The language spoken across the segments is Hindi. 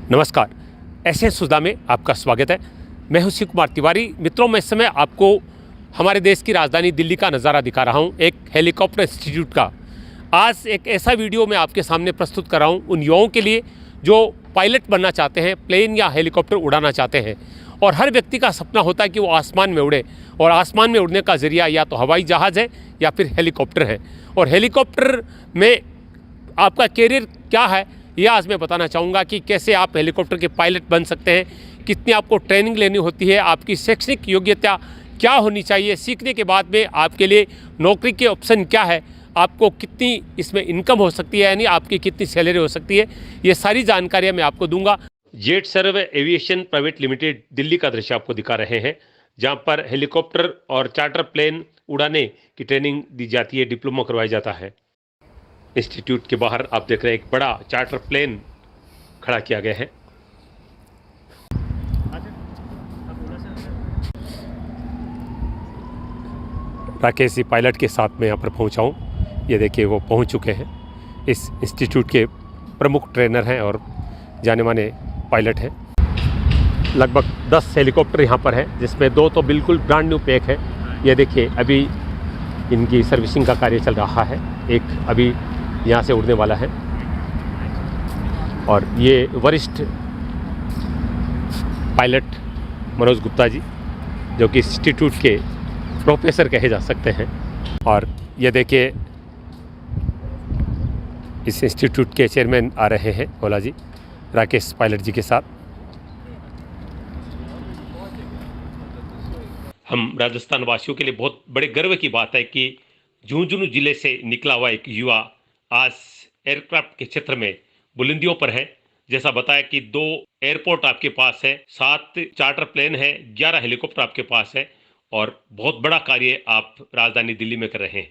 नमस्कार, एसएस सुधा में आपका स्वागत है। मैं हूं शिव कुमार तिवारी। मित्रों, मैं इस समय आपको हमारे देश की राजधानी दिल्ली का नज़ारा दिखा रहा हूं, एक हेलीकॉप्टर इंस्टीट्यूट का। आज एक ऐसा वीडियो मैं आपके सामने प्रस्तुत कर रहा हूं उन युवाओं के लिए जो पायलट बनना चाहते हैं, प्लेन या हेलीकॉप्टर उड़ाना चाहते हैं। और हर व्यक्ति का सपना होता है कि वो आसमान में उड़े, और आसमान में उड़ने का ज़रिया या तो हवाई जहाज़ है या फिर हेलीकॉप्टर है। और हेलीकॉप्टर में आपका कैरियर क्या है, ये आज मैं बताना चाहूँगा कि कैसे आप हेलीकॉप्टर के पायलट बन सकते हैं, कितनी आपको ट्रेनिंग लेनी होती है, आपकी शैक्षणिक योग्यता क्या होनी चाहिए, सीखने के बाद में आपके लिए नौकरी के ऑप्शन क्या है, आपको कितनी इसमें इनकम हो सकती है, यानी आपकी कितनी सैलरी हो सकती है, ये सारी जानकारियाँ मैं आपको दूंगा। जेट सर्व एविएशन प्राइवेट लिमिटेड दिल्ली का दृश्य आपको दिखा रहे हैं, जहाँ पर हेलीकॉप्टर और चार्टर प्लेन उड़ाने की ट्रेनिंग दी जाती है, डिप्लोमा करवाया जाता है। इंस्टीट्यूट के बाहर आप देख रहे हैं एक बड़ा चार्टर प्लेन खड़ा किया गया है। राकेश जी पायलट के साथ में यहाँ पर पहुँचा हूँ। ये देखिए वो पहुँच चुके हैं। इस इंस्टीट्यूट के प्रमुख ट्रेनर हैं और जाने माने पायलट हैं। लगभग 10 हेलीकॉप्टर यहाँ पर है, जिसमें 2 तो बिल्कुल ब्रांड न्यू पैक है। ये देखिए अभी इनकी सर्विसिंग का कार्य चल रहा है। एक अभी यहाँ से उड़ने वाला है, और ये वरिष्ठ पायलट मनोज गुप्ता जी, जो कि इंस्टीट्यूट के प्रोफेसर कहे जा सकते हैं। और ये देखिए इस इंस्टीट्यूट के चेयरमैन आ रहे हैं, ओला जी, राकेश पायलट जी के साथ। हम राजस्थान वासियों के लिए बहुत बड़े गर्व की बात है कि झुंझुनू जिले से निकला हुआ एक युवा आज एयरक्राफ्ट के क्षेत्र में बुलंदियों पर है। जैसा बताया कि 2 एयरपोर्ट आपके पास है, 7 चार्टर प्लेन है, 11 हेलीकॉप्टर आपके पास है, और बहुत बड़ा कार्य आप राजधानी दिल्ली में कर रहे हैं।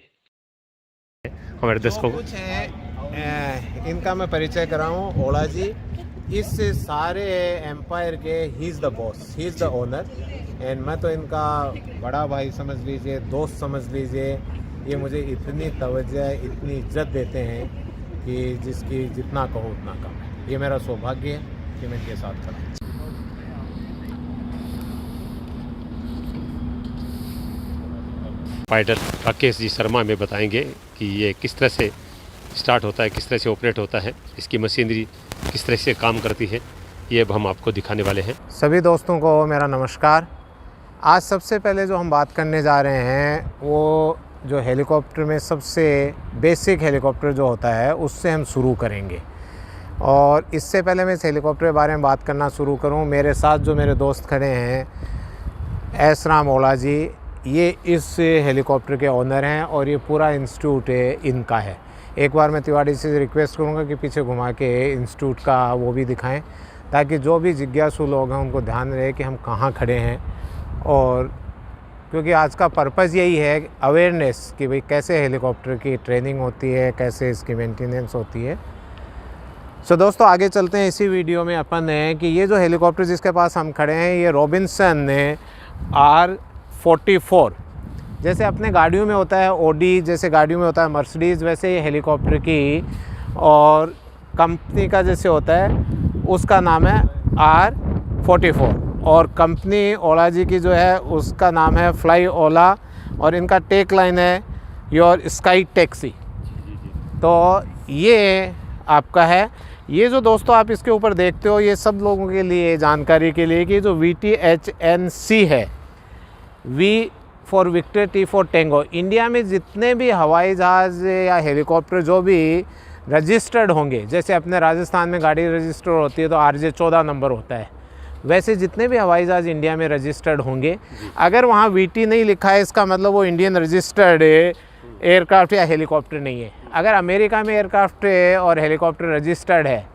हमारे दर्शकों को कुछ है इनका मैं परिचय कराऊं। ओला जी इस सारे एम्पायर के he is the boss, he is the owner, and मैं तो इनका बड़ा भाई समझ लीजिए, दोस्त समझ लीजिए। ये मुझे इतनी तवज्जो, इतनी इज्जत देते हैं कि जिसकी जितना कहो उतना कम है। ये मेरा सौभाग्य है कि मैं इनके साथ खड़ा हूँ। पायलट राकेश जी शर्मा में बताएंगे कि ये किस तरह से स्टार्ट होता है, किस तरह से ऑपरेट होता है, इसकी मशीनरी किस तरह से काम करती है, ये अब हम आपको दिखाने वाले हैं। सभी दोस्तों को मेरा नमस्कार। आज सबसे पहले जो हम बात करने जा रहे हैं वो जो हेलीकॉप्टर में सबसे बेसिक हेलीकॉप्टर जो होता है उससे हम शुरू करेंगे। और इससे पहले मैं इस हेलीकॉप्टर के बारे में बात करना शुरू करूं, मेरे साथ जो मेरे दोस्त खड़े हैं, एस राम ओला जी, ये इस हेलीकॉप्टर के ओनर हैं और ये पूरा इंस्टीट्यूट इनका है। एक बार मैं तिवारी से रिक्वेस्ट करूंगा कि पीछे घुमा के इंस्टीट्यूट का वो भी दिखाएं, ताकि जो भी जिज्ञासु लोग हैं उनको ध्यान रहे कि हम कहाँ खड़े हैं। और क्योंकि आज का पर्पज़ यही है अवेयरनेस कि भाई कैसे हेलीकॉप्टर की ट्रेनिंग होती है, कैसे इसकी मेंटेनेंस होती है। सो दोस्तों आगे चलते हैं। इसी वीडियो में अपन है कि ये जो हेलीकॉप्टर जिसके पास हम खड़े हैं, ये रॉबिन्सन R44। जैसे अपने गाड़ियों में होता है ऑडी, जैसे गाड़ियों में होता है मर्सिडीज़, वैसे ये हेलीकॉप्टर की और कंपनी का जैसे होता है उसका नाम है R44, और कंपनी ओला जी की जो है उसका नाम है फ्लाई ओला, और इनका टेक लाइन है योर स्काई टैक्सी। तो ये आपका है। ये जो दोस्तों आप इसके ऊपर देखते हो, ये सब लोगों के लिए जानकारी के लिए कि जो VTHNC है, V for Victor, T for tango. India में जितने भी हवाई जहाज़ या हेलीकॉप्टर जो भी रजिस्टर्ड होंगे, जैसे अपने राजस्थान में गाड़ी रजिस्टर होती है तो RJ 14 नंबर होता है, वैसे जितने भी हवाई जहाज़ इंडिया में रजिस्टर्ड होंगे, अगर वहाँ VT नहीं लिखा है इसका मतलब वो इंडियन रजिस्टर्ड एयरक्राफ्ट या हेलीकॉप्टर नहीं है। अगर अमेरिका में एयरक्राफ्ट और हेलीकॉप्टर रजिस्टर्ड है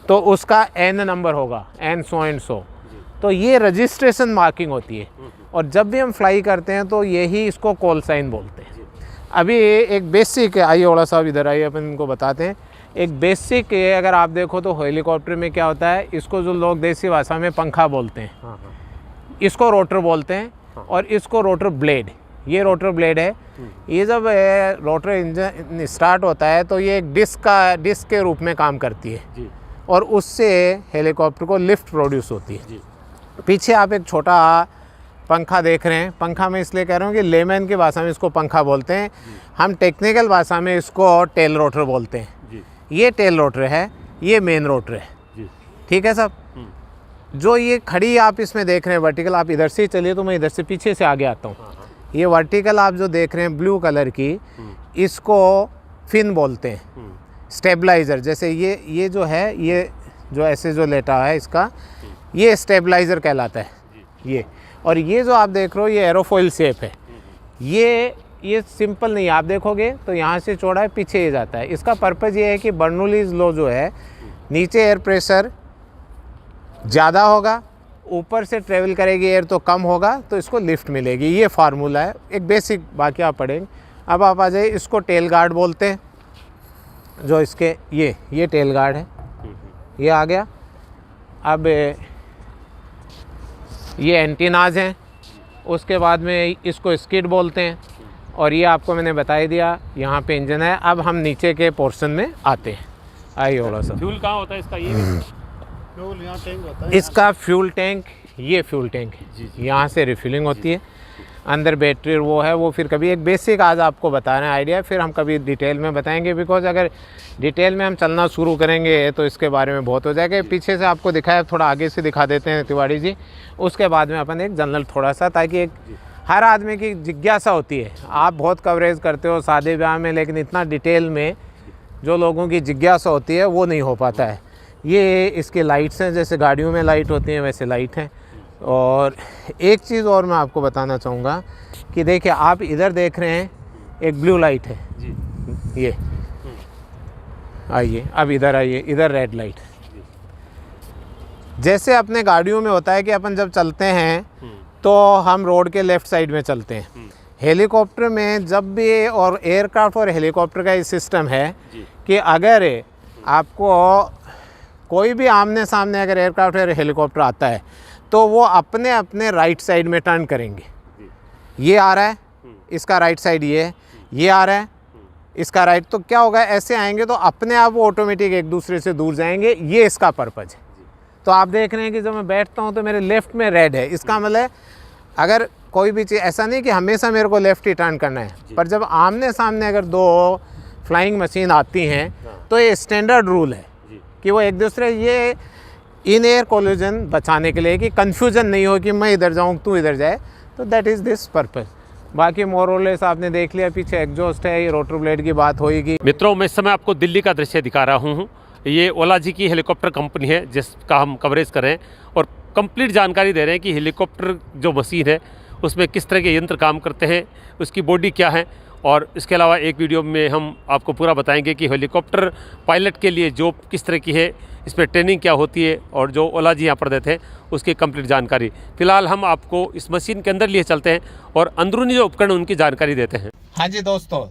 तो उसका N नंबर होगा, N सो एंड सो। तो ये रजिस्ट्रेशन मार्किंग होती है, और जब भी हम फ्लाई करते हैं तो यही इसको कॉल साइन बोलते हैं। अभी एक बेसिक है, आइए ओला साहब इधर आइए, अपन इनको बताते हैं। एक बेसिक अगर आप देखो तो हेलीकॉप्टर में क्या होता है, इसको जो लोग देसी भाषा में पंखा बोलते हैं, इसको रोटर बोलते हैं, और इसको रोटर ब्लेड, ये रोटर ब्लेड है। ये जब रोटर इंजन स्टार्ट होता है तो ये एक डिस्क के रूप में काम करती है, और उससे हेलीकॉप्टर को लिफ्ट प्रोड्यूस होती है। पीछे आप एक छोटा पंखा देख रहे हैं। पंखा मैं इसलिए कह रहा हूँ कि लेमैन की भाषा में इसको पंखा बोलते हैं, हम टेक्निकल भाषा में इसको टेल रोटर बोलते हैं। ये टेल रोटर है, ये मेन रोटर है। ठीक है साहब। जो ये खड़ी आप इसमें देख रहे हैं वर्टिकल, आप इधर से चलिए तो मैं इधर से पीछे से आगे आता हूँ। ये वर्टिकल आप जो देख रहे हैं ब्लू कलर की, इसको फिन बोलते हैं, स्टेबलाइज़र। जैसे ये जो है, ये जो ऐसे जो लेटा है इसका, ये स्टेबलाइज़र कहलाता है ये। और ये जो आप देख रहे हो ये एरोफॉइल शेप है। ये सिंपल नहीं है, आप देखोगे तो यहाँ से चौड़ा है, पीछे ये जाता है। इसका पर्पज़ ये है कि बर्नौलीज़ लॉ जो है, नीचे एयर प्रेशर ज़्यादा होगा, ऊपर से ट्रेवल करेगी एयर तो कम होगा, तो इसको लिफ्ट मिलेगी। ये फार्मूला है, एक बेसिक, बाकी आप पढ़ेंगे। अब आप आ जाइए, इसको टेल गार्ड बोलते हैं। जो इसके ये टेल गार्ड है, ये आ गया। अब ये एंटीनाज हैं, उसके बाद में इसको स्किड बोलते हैं। और ये आपको मैंने बता ही दिया, यहाँ पे इंजन है। अब हम नीचे के पोर्शन में आते हैं। आइए थोड़ा सा। फ्यूल कहाँ होता है इसका? ये फ्यूल यहाँ टैंक होता है। इसका फ्यूल टैंक, ये फ्यूल टैंक है, यहाँ से रिफिलिंग होती है। अंदर बैटरी वो है, वो फिर कभी एक बेसिक आज आपको बता रहे हैं आइडिया, फिर हम कभी डिटेल में बताएंगे। बिकॉज अगर डिटेल में हम चलना शुरू करेंगे तो इसके बारे में बहुत हो जाएगा। पीछे से आपको दिखाया, थोड़ा आगे से दिखा देते हैं तिवारी जी, उसके बाद में अपन एक जनरल थोड़ा सा, ताकि एक हर आदमी की जिज्ञासा होती है। आप बहुत कवरेज करते हो शादी ब्याह में, लेकिन इतना डिटेल में जो लोगों की जिज्ञासा होती है वो नहीं हो पाता है। ये इसके लाइट्स हैं, जैसे गाड़ियों में लाइट होती हैं वैसे लाइट हैं। और एक चीज़ और मैं आपको बताना चाहूँगा कि देखिए, आप इधर देख रहे हैं एक ब्लू लाइट है जी। ये आइए, अब इधर आइए, इधर रेड लाइट। जैसे अपने गाड़ियों में होता है कि अपन जब चलते हैं तो हम रोड के लेफ़्ट साइड में चलते हैं। हेलीकॉप्टर में जब भी, और एयरक्राफ्ट और हेलीकॉप्टर का ये सिस्टम है कि अगर आपको कोई भी आमने सामने अगर एयरक्राफ्ट या हेलीकॉप्टर आता है तो वो अपने अपने राइट साइड में टर्न करेंगे। ये आ रहा है, इसका राइट साइड ये है, ये आ रहा है, इसका राइट, तो क्या होगा, ऐसे आएंगे तो अपने आप वो ऑटोमेटिक एक दूसरे से दूर जाएंगे। ये इसका पर्पज़ है। तो आप देख रहे हैं कि जब मैं बैठता हूँ तो मेरे लेफ़्ट में रेड है, इसका मतलब अगर कोई भी चीज़, ऐसा नहीं कि हमेशा मेरे को लेफ़्ट ही टर्न करना है, पर जब आमने सामने अगर दो फ्लाइंग मशीन आती हैं तो ये स्टैंडर्ड रूल है कि वो एक दूसरे, ये इन एयर कोलिजन बचाने के लिए कि कन्फ्यूजन नहीं हो कि मैं इधर जाऊँ तू इधर जाए, तो दैट इज़ दिस पर्पज़। बाकी मोरलेस आपने देख लिया, पीछे एग्जॉस्ट है, ये रोटर ब्लेड की बात होगी। मित्रों, मैं इस समय आपको दिल्ली का दृश्य दिखा रहा हूँ। ये ओला जी की हेलीकॉप्टर कंपनी है जिसका हम कवरेज कर रहे हैं और कंप्लीट जानकारी दे रहे हैं कि हेलीकॉप्टर जो मशीन है उसमें किस तरह के यंत्र काम करते हैं, उसकी बॉडी क्या है। और इसके अलावा एक वीडियो में हम आपको पूरा बताएंगे कि हेलीकॉप्टर पायलट के लिए जॉब किस तरह की है, इसमें ट्रेनिंग क्या होती है, और जो ओला जी यहाँ पर देते हैं उसकी कंप्लीट जानकारी। फिलहाल हम आपको इस मशीन के अंदर लिए चलते हैं और अंदरूनी जो उपकरण उनकी जानकारी देते हैं। हाँ जी दोस्तों,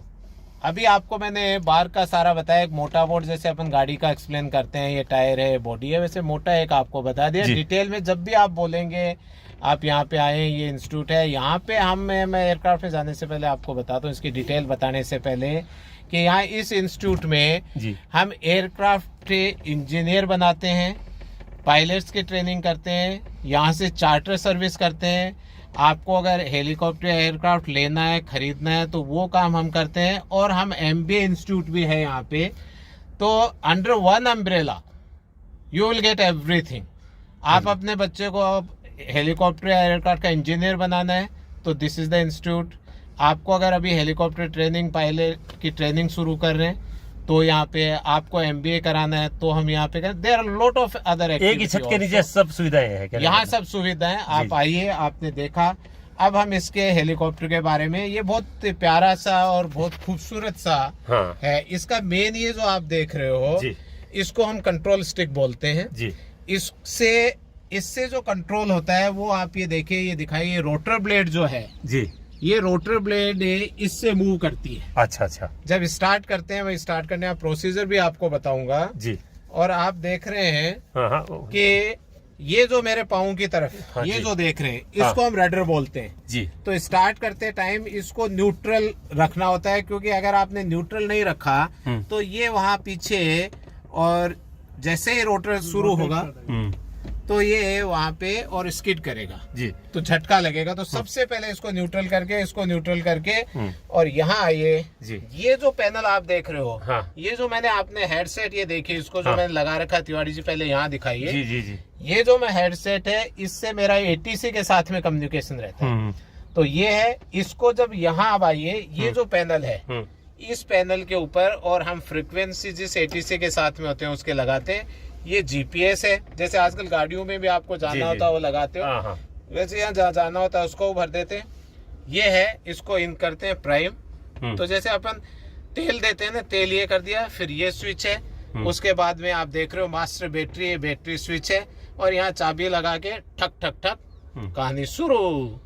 अभी आपको मैंने बाहर का सारा बताया। एक मोटा बोर्ड जैसे अपन गाड़ी का एक्सप्लेन करते हैं, ये टायर है, बॉडी है, वैसे मोटा एक आपको बता दिया। डिटेल में जब भी आप बोलेंगे, आप यहाँ पे आए, ये इंस्टीट्यूट है, यहाँ पे मैं एयरक्राफ्ट में जाने से पहले आपको बताता हूँ, इसकी डिटेल बताने से पहले, कि यहाँ इस इंस्टीट्यूट में हम एयरक्राफ्ट इंजीनियर बनाते हैं, पायलट्स की ट्रेनिंग करते हैं, यहाँ से चार्टर सर्विस करते हैं। आपको अगर हेलीकॉप्टर या एयरक्राफ्ट लेना है, खरीदना है, तो वो काम हम करते हैं। और हम MBA इंस्टीट्यूट भी है यहाँ पे। तो under one umbrella you will get everything. आप अपने बच्चे को हेलीकॉप्टर या एयरक्राफ्ट का इंजीनियर बनाना है तो दिस इज द इंस्टीट्यूट। आपको अगर अभी हेलीकॉप्टर ट्रेनिंग, पायलट की ट्रेनिंग शुरू कर रहे हैं तो यहाँ पे आपको MBA कराना है तो हम यहाँ पे करें। There are lot of other activity. एक ही छत के नीचे सब सुविधाएं हैं यहाँ, सब सुविधाएं। आप आइए, आपने देखा। अब हम इसके हेलीकॉप्टर के बारे में, ये बहुत प्यारा सा और बहुत खूबसूरत सा है। इसका मेन ये जो आप देख रहे हो, इसको हम कंट्रोल स्टिक बोलते हैं जी। इससे जो कंट्रोल होता है वो आप ये देखिए, ये दिखाइए, रोटर ब्लेड जो है जी, ये रोटर ब्लेड इससे मूव करती है। अच्छा। जब स्टार्ट करते हैं, मैं स्टार्ट करने का प्रोसीजर भी आपको बताऊंगा जी। और आप देख रहे हैं कि ये जो मेरे पाँव की तरफ ये जो देख रहे हैं, इसको हम रडर बोलते हैं जी। तो स्टार्ट करते टाइम इसको न्यूट्रल रखना होता है, क्योंकि अगर आपने न्यूट्रल नहीं रखा तो ये वहां पीछे और जैसे ही रोटर शुरू होगा तो ये वहाँ पे और स्किड करेगा जी। तो झटका लगेगा। तो सबसे पहले इसको न्यूट्रल करके और यहाँ आइए जी। ये जो पैनल आप देख रहे हो, हाँ। ये जो मैंने आपने हेडसेट ये देखिए, इसको जो हाँ। मैंने लगा रखा है, तिवारी जी पहले यहाँ दिखाइए। जी जी जी। ये जो मैं हेडसेट है, इससे मेरा ATC के साथ में कम्युनिकेशन रहता है। तो ये है, इसको जब यहाँ अब आइए, ये जो पैनल है, इस पैनल के ऊपर और हम फ्रीक्वेंसी जिस ATC के साथ में होते हैं उसके लगाते हैं। ये GPS है, जैसे आजकल गाड़ियों में भी आपको जाना होता है वो लगाते हो, वैसे यहाँ जहाँ जाना होता है उसको भर देते हैं। ये है, इसको इन करते हैं प्राइम। तो जैसे अपन तेल देते हैं ना, तेल ये कर दिया, फिर ये स्विच है, उसके बाद में आप देख रहे हो मास्टर बैटरी, ये बैटरी स्विच है, और यहाँ चाबी लगा के ठक ठक ठक कहानी शुरू।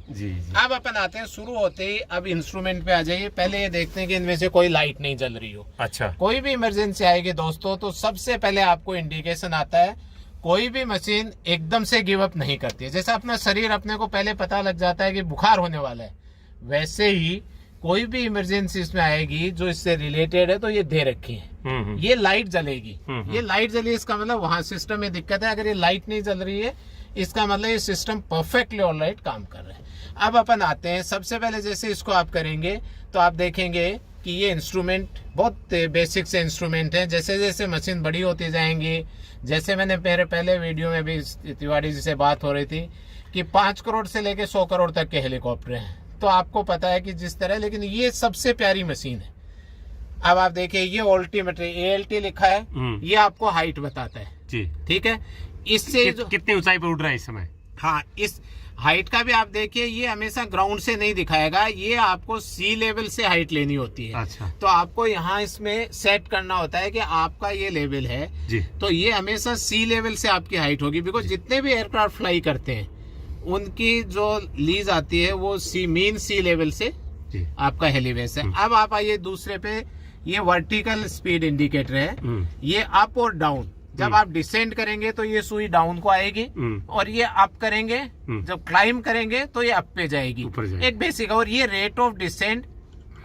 जी जी। अब अपन आते हैं शुरू होते ही, अब इंस्ट्रूमेंट पे आ जाइए। पहले ये देखते हैं कि इनमें से कोई लाइट नहीं जल रही हो। अच्छा। कोई भी इमरजेंसी आएगी दोस्तों, तो सबसे पहले आपको इंडिकेशन आता है। कोई भी मशीन एकदम से गिव अप नहीं करती है। जैसे अपना शरीर अपने को पहले पता लग जाता है कि बुखार होने वाला है, वैसे ही कोई भी इमरजेंसी इसमें आएगी जो इससे रिलेटेड है, तो ये दे रखी है। ये लाइट जलेगी, ये लाइट जली, इसका मतलब वहां सिस्टम में दिक्कत है। अगर ये लाइट नहीं जल रही है, इसका मतलब ये सिस्टम परफेक्टली ऑलराइट काम कर रहा है। अब अपन आते हैं, सबसे पहले जैसे इसको आप करेंगे तो आप देखेंगे कि ये इंस्ट्रूमेंट बहुत बेसिक से इंस्ट्रूमेंट है। जैसे जैसे मशीन बड़ी होती जाएंगी, जैसे मैंने मेरे पहले वीडियो में भी तिवारी जी से बात हो रही थी कि 5 करोड़ से लेके 100 करोड़ तक के हेलीकॉप्टर हैं, तो आपको पता है कि जिस तरह, लेकिन ये सबसे प्यारी मशीन है। अब आप देखिए, ये ऑल्टीमीटर ALT लिखा है, ये आपको हाइट बताता है जी, ठीक है। इससे कितनी ऊंचाई पर उड़ रहा है इस समय? हाँ, इस हाइट का भी आप देखिए, ये हमेशा ग्राउंड से नहीं दिखाएगा, ये आपको सी लेवल से हाइट लेनी होती है। अच्छा। तो आपको यहाँ इसमें सेट करना होता है कि आपका ये लेवल है जी, तो ये हमेशा सी लेवल से आपकी हाइट होगी। बिकॉज जितने भी एयरक्राफ्ट फ्लाई करते हैं उनकी जो लीज आती है वो मीन सी लेवल से जी। आपका हेलीवेस है। अब आप आइए दूसरे पे, ये वर्टिकल स्पीड इंडिकेटर है, ये अप और डाउन। जब आप डिसेंड करेंगे तो ये सुई डाउन को आएगी, और ये अप करेंगे, जब क्लाइम करेंगे तो ये अप पे जाएगी। एक बेसिक, और ये रेट ऑफ डिसेंड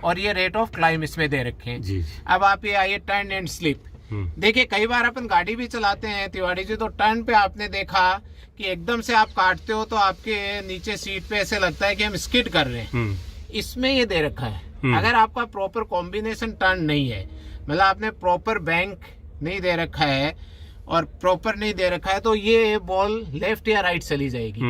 और ये रेट ऑफ क्लाइम इसमें दे रखे हैं। अब आप ये आइए टर्न एंड स्लिप। देखिए, कई बार अपन गाड़ी भी चलाते हैं तिवारी जी, तो टर्न पे आपने देखा कि एकदम से आप काटते हो तो आपके नीचे सीट पे ऐसे लगता है कि हम स्किड कर रहे हैं। इसमें ये दे रखा है, अगर आपका प्रॉपर कॉम्बिनेशन टर्न नहीं है, मतलब आपने प्रॉपर बैंक नहीं दे रखा है और प्रॉपर नहीं दे रखा है, तो ये बॉल लेफ्ट या राइट चली जाएगी।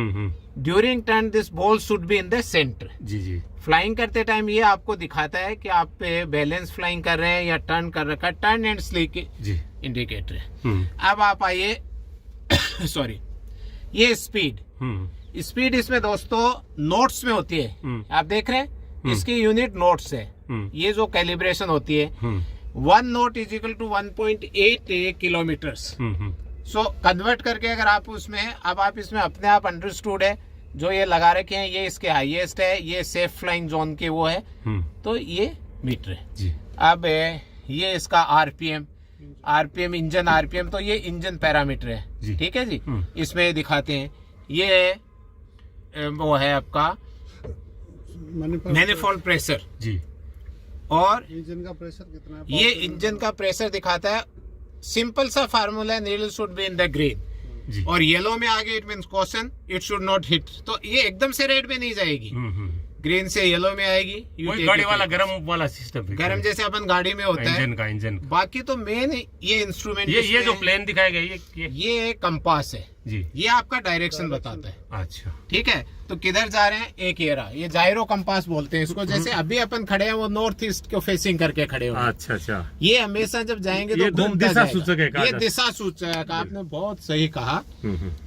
During turn this ball should be in the centre. जी जी। फ्लाइंग करते टाइम ये आपको दिखाता है कि आप पे बैलेंस फ्लाइंग कर रहे हैं या टर्न कर रखा है। टर्न एंड स्लिप इंडिकेटर है। अब आप आइए सॉरी, ये स्पीड इसमें दोस्तों नोट्स में होती है। आप देख रहे हैं, इसकी यूनिट नोट्स है। ये जो कैलिब्रेशन होती है, 1 knot is equal to 1.8 kilometres. So convert करके अगर आप उसमें, अब आप इसमें अपने आप अंडरस्टूड है, जो ये लगा रखे हैं ये इसके हाईएस्ट है, ये सेफ फ्लाइंग जोन के वो है, तो ये मीटर है जी। अब ये इसका आरपीएम इंजन आरपीएम, तो ये इंजन पैरामीटर है, ठीक है जी। इसमें दिखाते हैं, ये वो है आपका मैनिफोल्ड प्रेशर जी, और इंजन का प्रेशर कितना है, ये इंजन का प्रेशर दिखाता है। सिंपल सा फार्मूला है, needle should be in the green, और येलो में आगे it means caution, it should not hit. तो ये एकदम से रेड में नहीं जाएगी, ग्रीन से येलो में आएगी। गाड़ी वाला गरम वाला सिस्टम है, गरम जैसे अपन गाड़ी में होता है इंजन। बाकी तो मेन ये इंस्ट्रूमेंट, ये जो प्लेन दिखाया गया ये कंपास है जी, ये आपका डायरेक्शन बताता है। अच्छा, ठीक है, तो किधर जा रहे हैं, एक ये रहा, ये जायरो कंपास बोलते हैं इसको। जैसे अभी अपन खड़े हैं वो नॉर्थ ईस्ट को फेसिंग करके खड़े हो। अच्छा अच्छा, ये हमेशा जब जाएंगे तो घूमता दिशा सूचक है। ये दिशा सूचक, आपने बहुत सही कहा,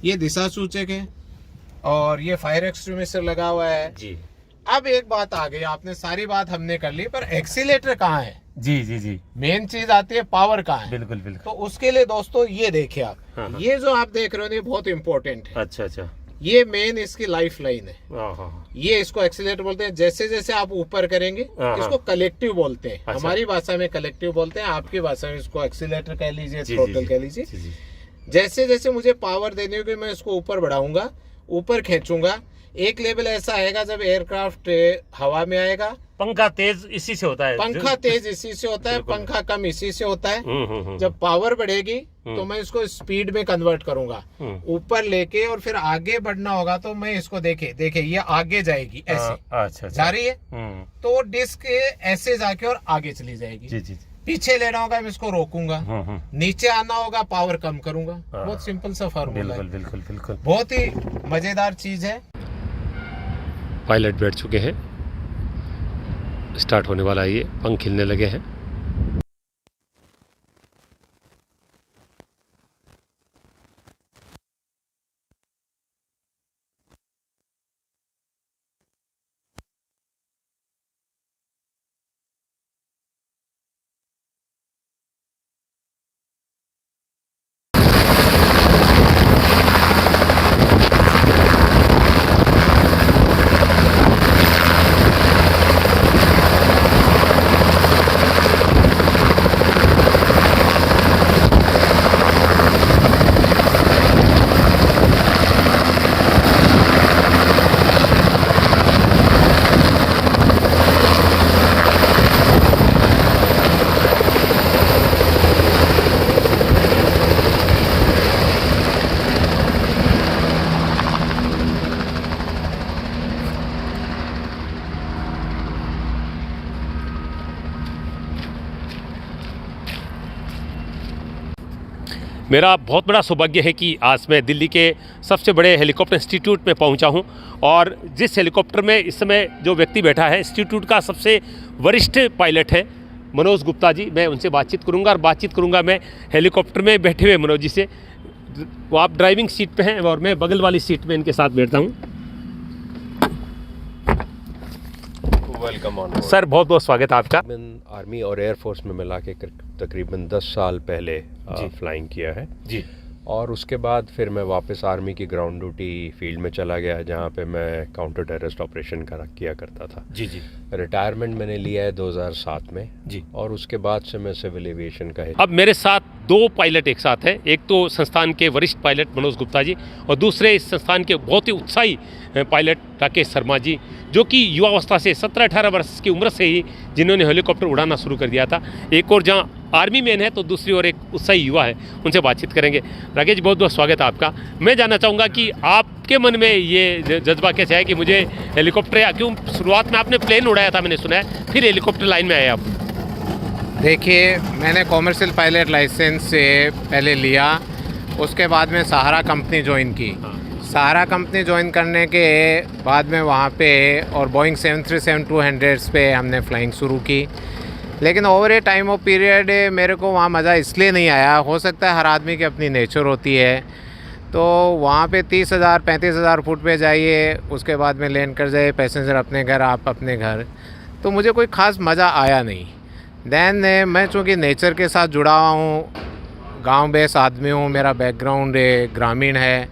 ये दिशा सूचक है। और ये फायर एक्सटिंग्विशर लगा हुआ है जी। अब एक बात आ गई, आपने सारी बात हमने कर ली, पर एक्सीलेटर कहाँ है? जी जी जी, मेन चीज आती है पावर कहाँ है। बिल्कुल बिल्कुल। तो उसके लिए दोस्तों ये देखिए आप, ये जो आप देख रहे हो ये बहुत इंपॉर्टेंट है। अच्छा अच्छा, ये मेन इसकी लाइफ लाइन है। ये इसको एक्सीलेटर बोलते हैं। जैसे जैसे आप ऊपर करेंगे इसको कलेक्टिव बोलते हैं। अच्छा। हमारी भाषा में कलेक्टिव बोलते हैं, आपकी भाषा में इसको एक्सीलेटर कह लीजिए, थ्रोटल कह लीजिए। जैसे जैसे मुझे पावर देनी होगी मैं इसको ऊपर बढ़ाऊंगा, ऊपर खींचूंगा। एक लेवल ऐसा आएगा जब एयरक्राफ्ट हवा में आएगा, पंखा तेज इसी से होता है, पंखा तेज इसी से होता है, बिल्कुल। पंखा कम इसी से होता है। हम्म। जब पावर बढ़ेगी तो मैं इसको स्पीड में कन्वर्ट करूंगा, ऊपर लेके, और फिर आगे बढ़ना होगा तो मैं इसको देखे ये आगे जाएगी ऐसे, अच्छा जा रही है तो डिस्क ऐसे जाके और आगे चली जाएगी। जी। पीछे लेना होगा मैं इसको रोकूंगा, नीचे आना होगा पावर कम करूंगा। बहुत सिंपल सा फार्मूला है, बिल्कुल। बहुत ही मजेदार चीज है। पायलट बैठ चुके हैं, स्टार्ट होने वाला है, ये पंख खिलने लगे हैं। मेरा बहुत बड़ा सौभाग्य है कि आज मैं दिल्ली के सबसे बड़े हेलीकॉप्टर इंस्टीट्यूट में पहुंचा हूं, और जिस हेलीकॉप्टर में इस समय जो व्यक्ति बैठा है इंस्टीट्यूट का सबसे वरिष्ठ पायलट है मनोज गुप्ता जी। मैं उनसे बातचीत करूंगा, और बातचीत करूंगा मैं हेलीकॉप्टर में बैठे हुए मनोज जी से। वो आप ड्राइविंग सीट पे हैं और मैं बगल वाली सीट में इनके साथ बैठता हूँ। वेलकम ऑन सर, बहुत बहुत स्वागत है आपका। आर्मी और एयरफोर्स में मिला के तकरीबन 10 साल पहले फ्लाइंग किया है जी। और उसके बाद फिर मैं वापस आर्मी की ग्राउंड ड्यूटी फील्ड में चला गया, जहाँ पे मैं काउंटर टेररिस्ट ऑपरेशन किया करता था। जी। रिटायरमेंट मैंने लिया है 2007 में जी। और उसके बाद से मैं सिविल एविएशन का अब मेरे साथ दो पायलट एक साथ हैं, एक तो संस्थान के वरिष्ठ पायलट मनोज गुप्ता जी, और दूसरे इस संस्थान के बहुत ही उत्साही पायलट राकेश शर्मा जी, जो कि युवावस्था से 17-18 वर्ष की उम्र से ही जिन्होंने हेलीकॉप्टर उड़ाना शुरू कर दिया था। एक और जहाँ आर्मी मैन है तो दूसरी ओर एक उत्साही युवा है, उनसे बातचीत करेंगे। राकेश, बहुत बहुत स्वागत है आपका। मैं जानना चाहूँगा कि आपके मन में ये जज्बा कैसे है कि मुझे हेलीकॉप्टर, या क्यों शुरुआत में आपने प्लेन उड़ाया था मैंने सुना है, फिर हेलीकॉप्टर लाइन में आए आप? देखिए, मैंने कॉमर्शियल पायलट लाइसेंस से पहले लिया, उसके बाद में सहारा कंपनी ज्वाइन की। सहारा कंपनी ज्वाइन करने के बाद में वहाँ पे और बोइंग 737-200 पे हमने फ्लाइंग शुरू की, लेकिन over A time of period मेरे को वहाँ मज़ा इसलिए नहीं आया। हो सकता है हर आदमी की अपनी नेचर होती है, तो वहाँ पे 30,000-35,000 फुट पे जाइए, उसके बाद में लैंड कर जाइए, पैसेंजर अपने घर, आप अपने घर, तो मुझे कोई ख़ास मज़ा आया नहीं। दैन मैं चूँकि नेचर के साथ जुड़ा हुआ हूँ, गांव बेस आदमी हूँ, मेरा बैकग्राउंड ग्रामीण है,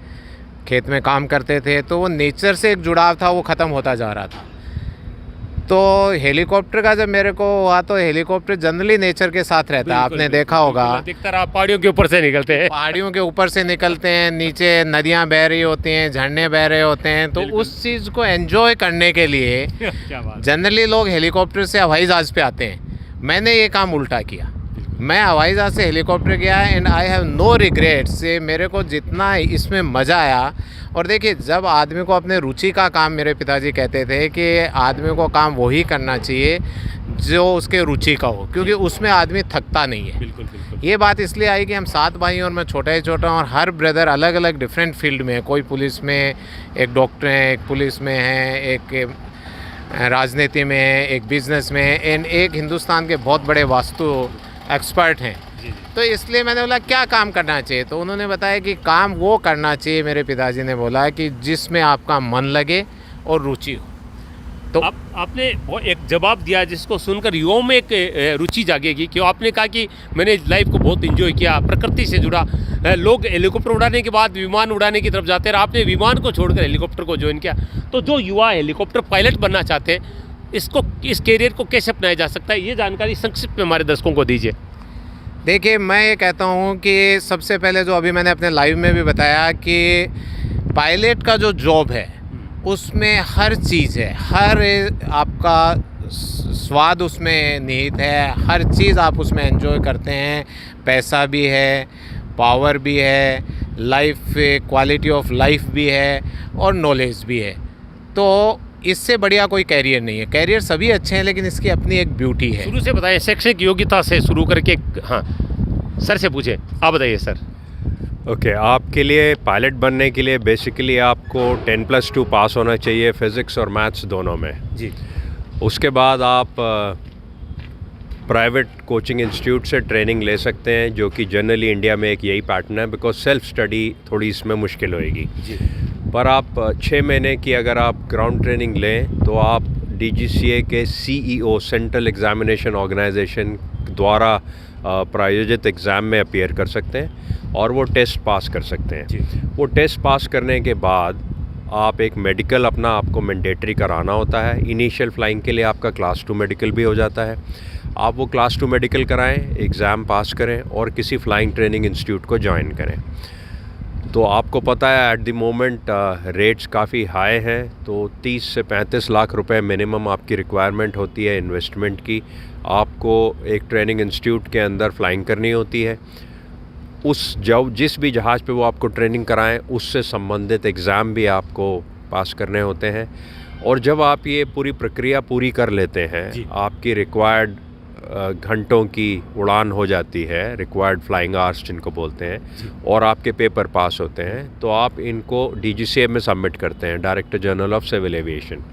खेत में काम करते थे, तो वो नेचर से एक जुड़ाव था, वो ख़त्म होता जा रहा था। तो हेलीकॉप्टर का जब मेरे को हुआ, तो हेलीकॉप्टर जनरली नेचर के साथ रहता है, आपने देखा होगा। दिखता रहा, पहाड़ियों के ऊपर से निकलते हैं, पहाड़ियों के ऊपर से निकलते हैं, नीचे नदियाँ बह रही होती हैं, झरने बह रहे होते हैं, तो उस चीज़ को एंजॉय करने के लिए क्या बात। जनरली लोग हेलीकॉप्टर से हवाई जहाज़ पे आते हैं। मैंने ये काम उल्टा किया, मैं हवाई जहाज़ से हेलीकॉप्टर गया and I have no regrets. मेरे को जितना इसमें मज़ा आया, और देखिए, जब आदमी को अपने रुचि का काम, मेरे पिताजी कहते थे कि आदमी को काम वही करना चाहिए जो उसके रुचि का हो, क्योंकि उसमें आदमी थकता नहीं है। बिल्कुल। ये बात इसलिए आई कि हम 7 भाई और मैं छोटा ही छोटा हूँ, और हर ब्रदर अलग अलग डिफरेंट फील्ड में है। कोई पुलिस में, एक डॉक्टर हैं, एक पुलिस में है, एक राजनीति में है, एक बिजनेस में है, एंड एक हिंदुस्तान के बहुत बड़े वास्तु एक्सपर्ट हैं। तो इसलिए मैंने बोला क्या काम करना चाहिए, तो उन्होंने बताया कि काम वो करना चाहिए, मेरे पिताजी ने बोला, कि जिसमें आपका मन लगे और रुचि हो। तो आपने वो एक जवाब दिया जिसको सुनकर युवाओं में एक रुचि जागेगी, क्यों आपने कहा कि मैंने लाइफ को बहुत एंजॉय किया, प्रकृति से जुड़ा। लोग हेलीकॉप्टर उड़ाने के बाद विमान उड़ाने की तरफ जाते हैं, आपने विमान को छोड़कर हेलीकॉप्टर को ज्वाइन किया। तो जो युवा हेलीकॉप्टर पायलट बनना चाहते हैं, इस कैरियर को कैसे अपनाया जा सकता है, ये जानकारी संक्षिप्त में हमारे दर्शकों को दीजिए। देखिए, मैं ये कहता हूँ कि सबसे पहले जो अभी मैंने अपने लाइव में भी बताया कि पायलट का जो जॉब है उसमें हर चीज़ है, हर आपका स्वाद उसमें निहित है, हर चीज़ आप उसमें एंजॉय करते हैं, पैसा भी है, पावर भी है, लाइफ क्वालिटी ऑफ लाइफ भी है और नॉलेज भी है। तो इससे बढ़िया कोई कैरियर नहीं है। कैरियर सभी अच्छे हैं लेकिन इसकी अपनी एक ब्यूटी है। शुरू से बताएं, शैक्षणिक योग्यता से शुरू करके। हाँ सर से पूछें, आप बताइए सर। ओके, आपके लिए पायलट बनने के लिए बेसिकली आपको 10+2 पास होना चाहिए, फिज़िक्स और मैथ्स दोनों में जी। उसके बाद आप प्राइवेट कोचिंग इंस्टीट्यूट से ट्रेनिंग ले सकते हैं, जो कि जनरली इंडिया में एक यही पैटर्न है, बिकॉज सेल्फ स्टडी थोड़ी इसमें मुश्किल होएगी जी। पर आप 6 महीने की अगर आप ग्राउंड ट्रेनिंग लें तो आप DGCA के CEO सेंट्रल एग्जामिनेशन ऑर्गेनाइजेशन द्वारा प्रायोजित एग्ज़ाम में अपीयर कर सकते हैं और वो टेस्ट पास कर सकते हैं जी। वो टेस्ट पास करने के बाद आप एक मेडिकल अपना आपको मैंडेटरी कराना होता है। इनिशियल फ्लाइंग के लिए आपका क्लास 2 मेडिकल भी हो जाता है। आप वो क्लास 2 मेडिकल कराएं, एग्ज़ाम पास करें और किसी फ़्लाइंग ट्रेनिंग इंस्टीट्यूट को ज्वाइन करें। तो आपको पता है एट द मोमेंट रेट्स काफ़ी हाई हैं, तो 30 से 35 लाख रुपए मिनिमम आपकी रिक्वायरमेंट होती है इन्वेस्टमेंट की। आपको एक ट्रेनिंग इंस्टीट्यूट के अंदर फ़्लाइंग करनी होती है। जिस भी जहाज़ पे वो आपको ट्रेनिंग कराएं उससे संबंधित एग्ज़ाम भी आपको पास करने होते हैं। और जब आप ये पूरी प्रक्रिया पूरी कर लेते हैं, आपकी रिक्वायर्ड घंटों की उड़ान हो जाती है, रिक्वायर्ड फ्लाइंग आवर्स जिनको बोलते हैं, और आपके पेपर पास होते हैं, तो आप इनको DGCA में सबमिट करते हैं, director general of civil aviation.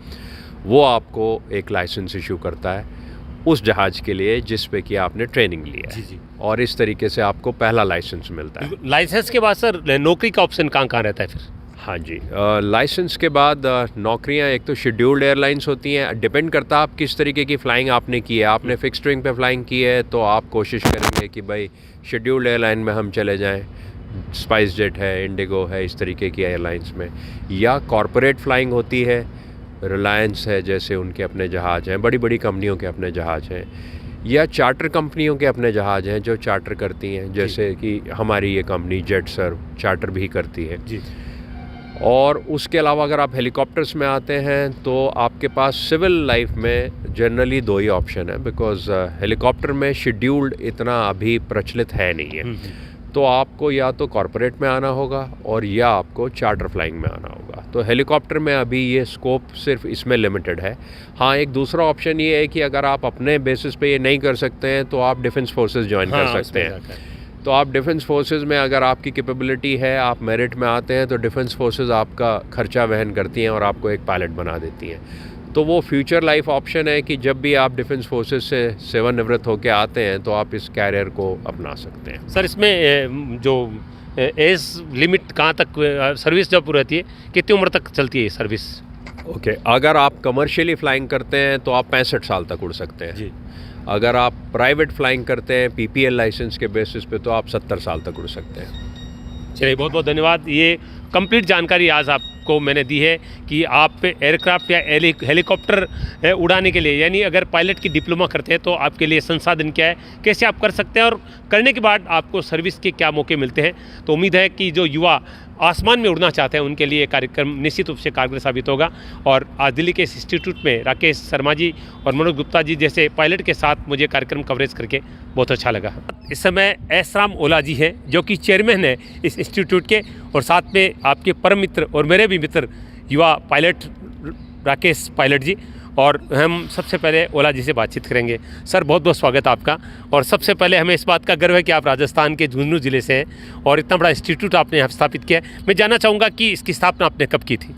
वो आपको एक लाइसेंस इशू करता है उस जहाज़ के लिए जिस पे कि आपने ट्रेनिंग लिया है। और इस तरीके से आपको पहला लाइसेंस मिलता है। लाइसेंस के बाद सर नौकरी का ऑप्शन कहाँ कहाँ रहता है फिर? हाँ जी, लाइसेंस के बाद नौकरियां एक तो शेड्यूल्ड एयरलाइंस होती हैं। डिपेंड करता है आप किस तरीके की फ़्लाइंग आपने की है। आपने फिक्स्ड विंग पे फ़्लाइंग की है तो आप कोशिश करेंगे कि भाई शेड्यूल्ड एयरलाइन में हम चले जाएं, स्पाइस जेट है, इंडिगो है, इस तरीके की एयरलाइंस में। या कॉरपोरेट फ़्लाइंग होती है, रिलायंस है जैसे, उनके अपने जहाज़ हैं, बड़ी बड़ी कंपनियों के अपने जहाज़ हैं। या चार्टर कंपनियों के अपने जहाज़ हैं जो चार्टर करती हैं, जैसे कि हमारी ये कंपनी जेटसर्व चार्टर भी करती है जी। और उसके अलावा अगर आप हेलीकॉप्टर्स में आते हैं तो आपके पास सिविल लाइफ में जनरली 2 ही ऑप्शन है, बिकॉज हेलीकॉप्टर में शेड्यूल्ड इतना अभी प्रचलित है नहीं है। तो आपको या तो कॉरपोरेट में आना होगा और या आपको चार्टर फ्लाइंग में आना होगा। तो हेलीकॉप्टर में अभी ये स्कोप सिर्फ इसमें लिमिटेड है। हाँ, एक दूसरा ऑप्शन ये है कि अगर आप अपने बेसिस पे ये नहीं कर सकते हैं तो आप डिफेंस फोर्सेस ज्वाइन कर सकते हैं। तो आप डिफेंस फोर्सेस में अगर आपकी कैपेबिलिटी है, आप मेरिट में आते हैं, तो डिफेंस फोर्सेस आपका खर्चा वहन करती हैं और आपको एक पायलट बना देती हैं। तो वो फ्यूचर लाइफ ऑप्शन है कि जब भी आप डिफेंस फोर्सेस से सेवानिवृत्त होकर आते हैं तो आप इस कैरियर को अपना सकते हैं। सर इसमें जो एज लिमिट कहाँ तक सर्विस जब रहती है, कितनी उम्र तक चलती है सर्विस? ओके, अगर आप कमर्शियली फ़्लाइंग करते हैं तो आप 65 साल तक उड़ सकते हैं जी। अगर आप प्राइवेट फ़्लाइंग करते हैं PPL लाइसेंस के बेसिस पे तो आप 70 साल तक उड़ सकते हैं। चलिए, बहुत बहुत धन्यवाद। ये कंप्लीट जानकारी आज आपको मैंने दी है कि आप एयरक्राफ्ट या हेलीकॉप्टर उड़ाने के लिए, यानी अगर पायलट की डिप्लोमा करते हैं तो आपके लिए संसाधन क्या है, कैसे आप कर सकते हैं और करने के बाद आपको सर्विस के क्या मौके मिलते हैं। तो उम्मीद है कि जो युवा आसमान में उड़ना चाहते हैं उनके लिए कार्यक्रम निश्चित रूप से कारगर साबित होगा। और आज दिल्ली के इस इंस्टीट्यूट में राकेश शर्मा जी और मनोज गुप्ता जी जैसे पायलट के साथ मुझे कार्यक्रम कवरेज करके बहुत अच्छा लगा। इस समय एस राम ओला जी हैं जो कि चेयरमैन है इस इंस्टीट्यूट के, और साथ में आपके परम मित्र और मेरे भी मित्र युवा पायलट राकेश पायलट जी। और हम सबसे पहले ओला जी से बातचीत करेंगे। सर, बहुत बहुत स्वागत है आपका। और सबसे पहले हमें इस बात का गर्व है कि आप राजस्थान के झुंझुनू ज़िले से हैं और इतना बड़ा इंस्टीट्यूट आपने यहाँ स्थापित किया है। मैं जानना चाहूँगा कि इसकी स्थापना आपने कब की थी?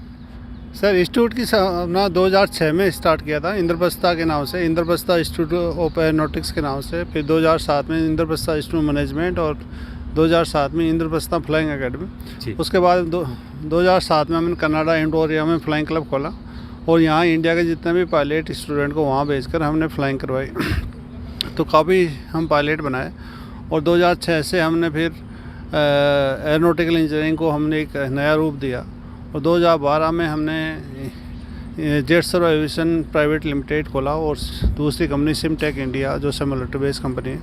सर, इंस्टीट्यूट की स्थापना 2006 में स्टार्ट किया था इंद्रप्रस्था के नाम से, इंद्रप्रस्था इंस्टीट्यूट ऑफ एरोनॉटिक्स के नाम से। फिर 2007 में इंद्रप्रस्था इंस्टीट्यूट मैनेजमेंट और 2007 में इंद्रप्रस्था फ्लाइंग एकेडमी। उसके बाद 2007 में हमने कनाडा एंडोरिया में फ्लाइंग क्लब खोला और यहाँ इंडिया के जितने भी पायलट स्टूडेंट को वहाँ भेजकर हमने फ्लाइंग करवाई। तो काफ़ी हम पायलट बनाए और 2006 से हमने फिर एरोनॉटिकल इंजीनियरिंग को हमने एक नया रूप दिया और 2012 में हमने जेटसर्व एविएशन प्राइवेट लिमिटेड खोला और दूसरी कंपनी सिमटेक इंडिया जो सिमुलेटर बेस्ड कंपनी है।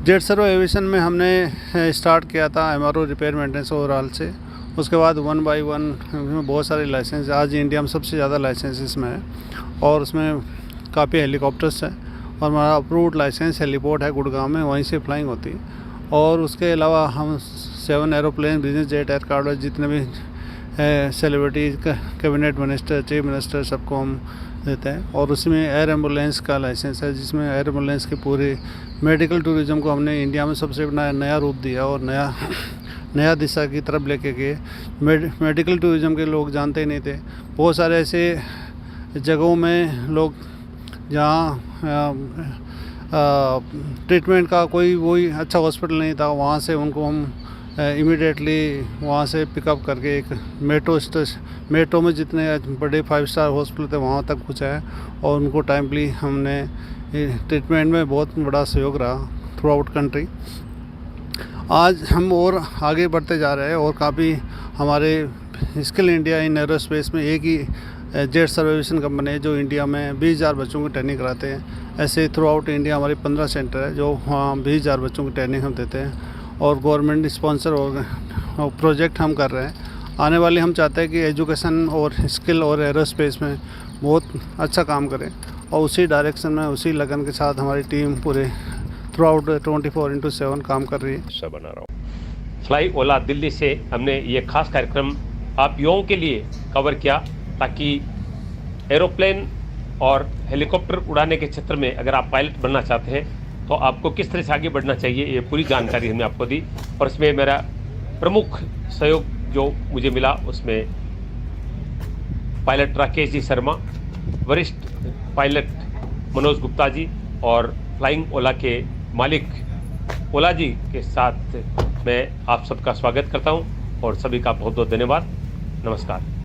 जेटसर्व एविएशन में हमने स्टार्ट किया था MRO रिपेयर मेंटेनेंस ओवरऑल से। उसके बाद 1 by 1 में बहुत सारे लाइसेंस, आज इंडिया में सबसे ज़्यादा लाइसेंस इसमें है और उसमें काफ़ी हेलीकॉप्टर्स हैं और हमारा अप्रूव्ड लाइसेंस हेलीपोर्ट है गुड़गांव में, वहीं से फ्लाइंग होती है। और उसके अलावा हम 7 aeroplane, business jet, air cargo, जितने भी celebrities, cabinet minister, chief minister, सबको हम देते हैं। और उसमें एयर एम्बुलेंस का लाइसेंस है, जिसमें एयर एम्बुलेंस की पूरी मेडिकल टूरिज़्म को हमने इंडिया में सबसे नया रूप दिया और नया दिशा की तरफ लेके गए। मेडिकल टूरिज़्म के लोग जानते ही नहीं थे। बहुत सारे ऐसे जगहों में लोग जहाँ ट्रीटमेंट का कोई वही अच्छा हॉस्पिटल नहीं था, वहाँ से उनको हम इमीडिएटली वहाँ से पिकअप करके एक मेट्रो में जितने बड़े 5 स्टार हॉस्पिटल थे वहाँ तक पहुँचाया और उनको टाइमली हमने ट्रीटमेंट में बहुत बड़ा सहयोग रहा थ्रू आउट कंट्री। आज हम और आगे बढ़ते जा रहे हैं और काफ़ी हमारे स्किल इंडिया इन एरोस्पेस में एक ही जेट सर्विसेशन कंपनी है जो इंडिया में 20,000 बच्चों की ट्रेनिंग कराते हैं। ऐसे थ्रू आउट इंडिया हमारी 15 सेंटर है जो वहाँ 20,000 बच्चों की ट्रेनिंग हम देते हैं और गवर्नमेंट स्पॉन्सर और प्रोजेक्ट हम कर रहे हैं। आने वाले हम चाहते हैं कि एजुकेशन और स्किल और एरोस्पेस में बहुत अच्छा काम करें और उसी डायरेक्शन में, उसी लगन के साथ हमारी टीम पूरे थ्रू आउट 24/7 काम कर रही है। हिस्सा बना रहा हूँ। फ्लाई ओला दिल्ली से हमने ये खास कार्यक्रम आप युवाओं के लिए कवर किया ताकि एरोप्लेन और हेलीकॉप्टर उड़ाने के क्षेत्र में अगर आप पायलट बनना चाहते हैं तो आपको किस तरह से आगे बढ़ना चाहिए, ये पूरी जानकारी हमने आपको दी। और इसमें मेरा प्रमुख सहयोग जो मुझे मिला उसमें पायलट राकेश जी शर्मा, वरिष्ठ पायलट मनोज गुप्ता जी और फ्लाइंग ओला के मालिक ओला जी के साथ मैं आप सबका स्वागत करता हूं और सभी का बहुत बहुत धन्यवाद। नमस्कार।